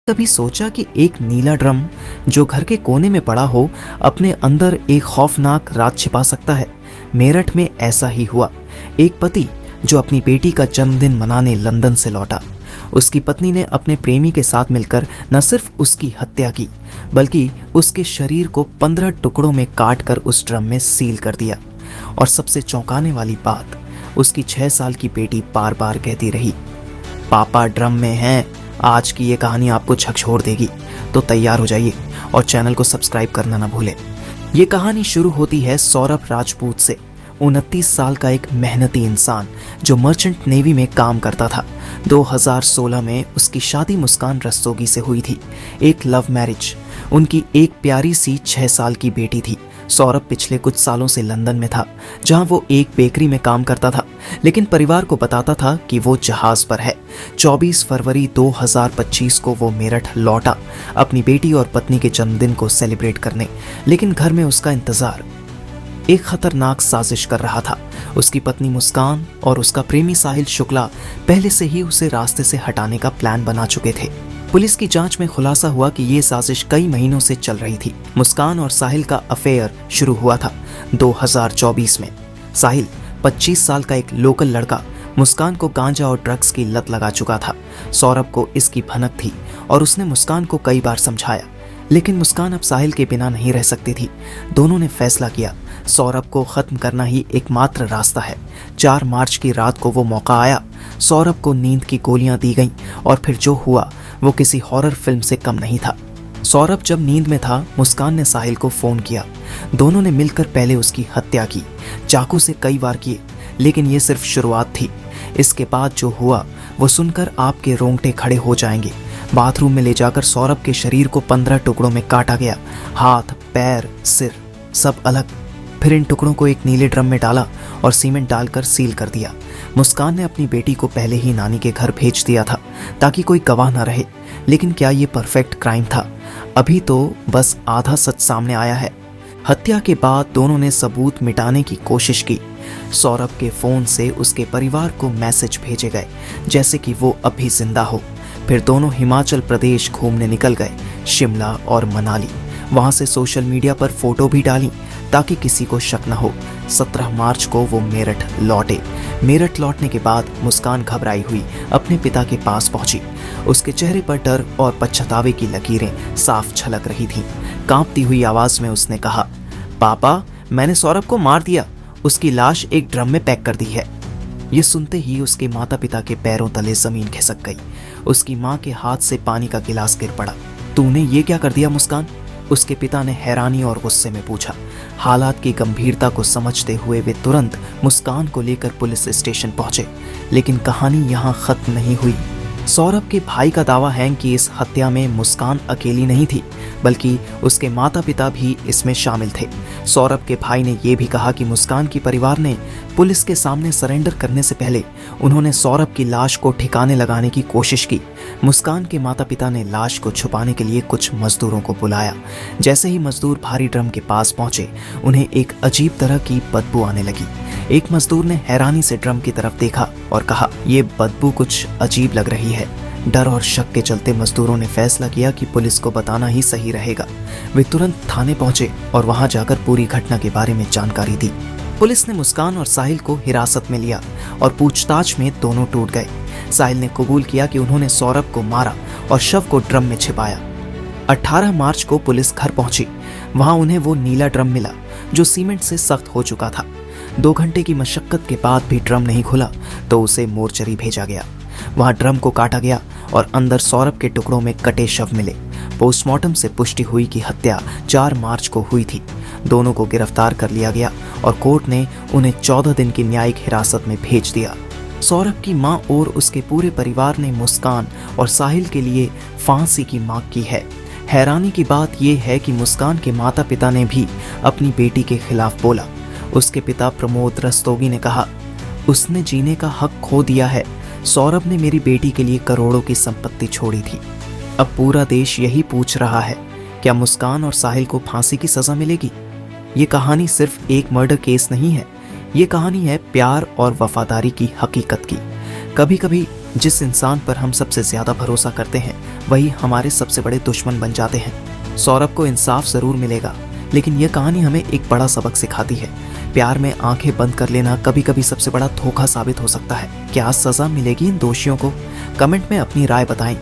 कभी सोचा कि एक नीला ड्रम जो घर के कोने में पड़ा हो अपने अंदर एक खौफनाक राज छिपा सकता है। मेरठ में ऐसा ही हुआ। एक पति जो अपनी बेटी का जन्मदिन मनाने लंदन से लौटा, उसकी पत्नी ने अपने प्रेमी के साथ मिलकर न सिर्फ उसकी हत्या की बल्कि उसके शरीर को 15 टुकड़ों में काट कर उस ड्रम में सील कर दिया। और सबसे चौंकाने वाली बात, उसकी 6 साल की बेटी बार बार कहती रही, पापा ड्रम में हैं। आज की ये कहानी आपको झकझोर देगी, तो तैयार हो जाइए और चैनल को सब्सक्राइब करना ना भूलें। ये कहानी शुरू होती है सौरभ राजपूत से। 29 साल का एक मेहनती इंसान जो मर्चेंट नेवी में काम करता था। 2016 में उसकी शादी मुस्कान रस्तोगी से हुई थी, एक लव मैरिज। उनकी एक प्यारी सी 6 साल की बेटी थी। सौरभ पिछले कुछ सालों से लंदन में था, जहां वो एक बेकरी में काम करता था, लेकिन परिवार को बताता था कि वो जहाज पर है। 24 फरवरी 2025 को वो मेरठ लौटा अपनी बेटी और पत्नी के जन्मदिन को सेलिब्रेट करने, लेकिन घर में उसका इंतजार एक खतरनाक साजिश कर रहा था। उसकी पत्नी मुस्कान और उसका प्रेमी साहिल शुक्ला पहले से ही उसे रास्ते से हटाने का प्लान बना चुके थे। पुलिस की जांच में खुलासा हुआ कि ये साजिश कई महीनों से चल रही थी। मुस्कान और साहिल का अफेयर शुरू हुआ था 2024 में। साहिल 25 साल का एक लोकल लड़का मुस्कान को गांजा और ड्रग्स की लत लगा चुका था। सौरभ को इसकी भनक थी और उसने मुस्कान को कई बार समझाया, लेकिन मुस्कान अब साहिल के बिना नहीं रह सकती थी। दोनों ने फैसला किया, सौरभ को खत्म करना ही एकमात्र रास्ता है। 4 मार्च की रात को वो मौका आया। सौरभ को नींद की गोलियां दी गईं और फिर जो हुआ वो किसी हॉरर फिल्म से कम नहीं था। सौरभ जब नींद में था, मुस्कान ने साहिल को फोन किया। दोनों ने मिलकर पहले उसकी हत्या की, चाकू से कई बार किए, लेकिन ये सिर्फ शुरुआत थी। इसके बाद जो हुआ वो सुनकर आपके रोंगटे खड़े हो जाएंगे। बाथरूम में ले जाकर सौरभ के शरीर को 15 टुकड़ों में काटा गया, हाथ, पैर, सिर सब अलग। फिर इन टुकड़ों को एक नीले ड्रम में डाला और सीमेंट डालकर सील कर दिया। मुस्कान ने अपनी बेटी को पहले ही नानी के घर भेज दिया था ताकि कोई गवाह न रहे, लेकिन क्या ये परफेक्ट क्राइम था? अभी तो बस आधा सच सामने आया है। हत्या के बाद दोनों ने सबूत मिटाने की कोशिश की। सौरभ के फोन से उसके परिवार को मैसेज भेजे गए जैसे कि वो अभी जिंदा हो। फिर दोनों हिमाचल प्रदेश घूमने निकल गए, शिमला और मनाली। वहां से सोशल मीडिया पर फोटो भी डाली ताकि किसी को शक न हो। 17 मार्च को वो मेरठ लौटे। मेरठ लौटने के बाद मुस्कान घबराई हुई अपने पिता के पास पहुंची। उसके चेहरे पर डर और पछतावे की लकीरें साफ झलक रही थीं। कांपती हुई आवाज में उसने कहा, पापा मैंने सौरभ को मार दिया, उसकी लाश एक ड्रम में पैक कर दी है। ये सुनते ही उसके माता पिता के पैरों तले जमीन खिसक गई। उसकी माँ के हाथ से पानी का गिलास गिर पड़ा। तूने ये क्या कर दिया मुस्कान? उसके पिता ने हैरानी और गुस्से में पूछा। हालात की गंभीरता को समझते हुए वे तुरंत मुस्कान को लेकर पुलिस स्टेशन पहुंचे, लेकिन कहानी यहाँ खत्म नहीं हुई। सौरभ के भाई का दावा है कि इस हत्या में मुस्कान अकेली नहीं थी, बल्कि उसके माता पिता भी इसमें शामिल थे। सौरभ के भाई ने यह भी कहा कि मुस्कान की परिवार ने पुलिस के सामने सरेंडर करने से पहले उन्होंने सौरभ की लाश को ठिकाने लगाने की कोशिश की। मुस्कान के माता पिता ने लाश को छुपाने के लिए कुछ मजदूरों को बुलाया। जैसे ही मजदूर भारी ड्रम के पास पहुंचे, उन्हें एक अजीब तरह की बदबू आने लगी। एक मजदूर ने हैरानी से ड्रम की तरफ देखा और कहा, यह बदबू कुछ अजीब लग रही है। डर और शक के चलते मजदूरों ने फैसला किया कि पुलिस को बताना ही सही रहेगा। वे तुरंत थाने पहुंचे और वहां जाकर पूरी घटना के बारे में जानकारी दी। पुलिस ने मुस्कान और साहिल को हिरासत में लिया और पूछताछ में दोनों टूट गए। साहिल ने कबूल किया कि उन्होंने सौरभ को मारा और शव को ड्रम में छिपाया। 18 मार्च को पुलिस घर पहुंची। वहां उन्हें वो नीला ड्रम मिला जो सीमेंट से सख्त हो चुका था। 2 घंटे की मशक्कत के बाद भी ड्रम नहीं खुला तो उसे मोर्चरी भेजा गया। वहां ड्रम को काटा गया और अंदर सौरभ के टुकड़ों में कटे शव मिले। पोस्टमार्टम से पुष्टि हुई कि हत्या 4 मार्च को हुई थी। दोनों को गिरफ्तार कर लिया गया और कोर्ट ने उन्हें 14 दिन की न्यायिक हिरासत में भेज दिया। सौरभ की मां और उसके पूरे परिवार ने मुस्कान और साहिल के लिए फांसी की मांग की है। हैरानी की बात यह है कि मुस्कान के माता पिता ने भी अपनी बेटी के खिलाफ बोला। उसके पिता प्रमोद रस्तोगी ने कहा, उसने जीने का हक खो दिया है। सौरभ ने मेरी बेटी के लिए करोड़ों की संपत्ति छोड़ी थी। अब पूरा देश यही पूछ रहा है, क्या मुस्कान और साहिल को फांसी की सजा मिलेगी? ये कहानी सिर्फ एक मर्डर केस नहीं है, ये कहानी है प्यार और वफादारी की हकीकत की। कभी कभी जिस इंसान पर हम सबसे ज्यादा भरोसा करते हैं वही हमारे सबसे बड़े दुश्मन बन जाते हैं। सौरभ को इंसाफ जरूर मिलेगा, लेकिन यह कहानी हमें एक बड़ा सबक सिखाती है। प्यार में आंखें बंद कर लेना कभी कभी सबसे बड़ा धोखा साबित हो सकता है। क्या सजा मिलेगी इन दोषियों को? कमेंट में अपनी राय बताएं।